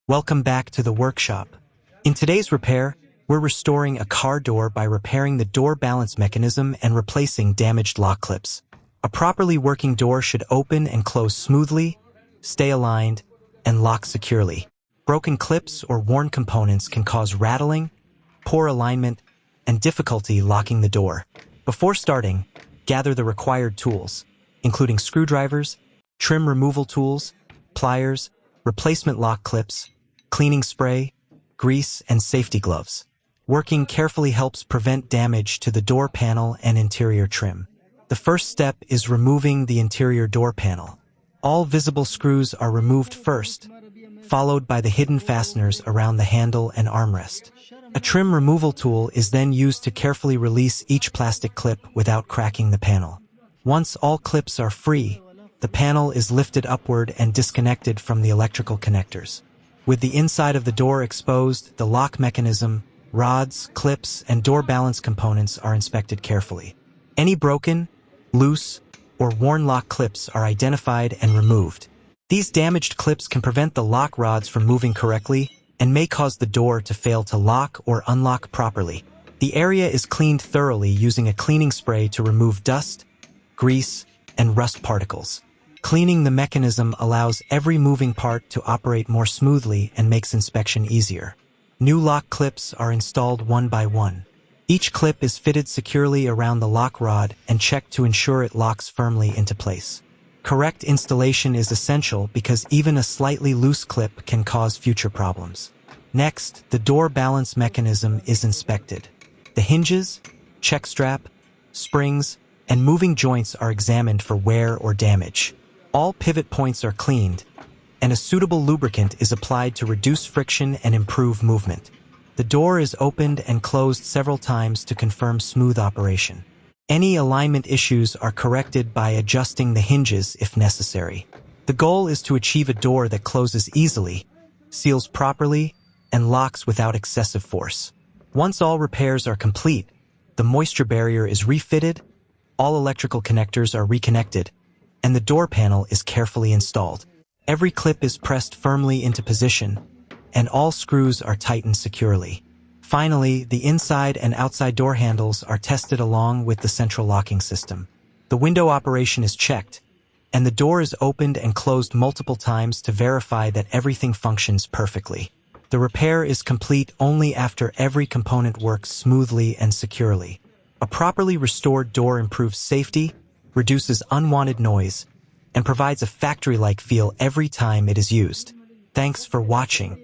Welcome back to the workshop. In today's repair, we're restoring a car door by repairing the door balance mechanism and replacing damaged lock clips. A properly working door should open and close smoothly, stay aligned, and lock securely. Broken clips or worn components can cause rattling, poor alignment, and difficulty locking the door. Before starting, gather the required tools, including screwdrivers, trim removal tools, pliers, replacement lock clips, cleaning spray, grease, and safety gloves. Working carefully helps prevent damage to the door panel and interior trim. The first step is removing the interior door panel. All visible screws are removed first, followed by the hidden fasteners around the handle and armrest. A trim removal tool is then used to carefully release each plastic clip without cracking the panel. Once all clips are free, the panel is lifted upward and disconnected from the electrical connectors. With the inside of the door exposed, the lock mechanism, rods, clips, and door balance components are inspected carefully. Any broken, loose, or worn lock clips are identified and removed. These damaged clips can prevent the lock rods from moving correctly and may cause the door to fail to lock or unlock properly. The area is cleaned thoroughly using a cleaning spray to remove dust, grease, and rust particles. Cleaning the mechanism allows every moving part to operate more smoothly and makes inspection easier. New lock clips are installed one by one. Each clip is fitted securely around the lock rod and checked to ensure it locks firmly into place. Correct installation is essential because even a slightly loose clip can cause future problems. Next, the door balance mechanism is inspected. The hinges, check strap, springs, and moving joints are examined for wear or damage. All pivot points are cleaned, and a suitable lubricant is applied to reduce friction and improve movement. The door is opened and closed several times to confirm smooth operation. Any alignment issues are corrected by adjusting the hinges if necessary. The goal is to achieve a door that closes easily, seals properly, and locks without excessive force. Once all repairs are complete, the moisture barrier is refitted, all electrical connectors are reconnected, and the door panel is carefully installed. Every clip is pressed firmly into position, and all screws are tightened securely. Finally, the inside and outside door handles are tested along with the central locking system. The window operation is checked, and the door is opened and closed multiple times to verify that everything functions perfectly. The repair is complete only after every component works smoothly and securely. A properly restored door improves safety, reduces unwanted noise, and provides a factory-like feel every time it is used. Thanks for watching.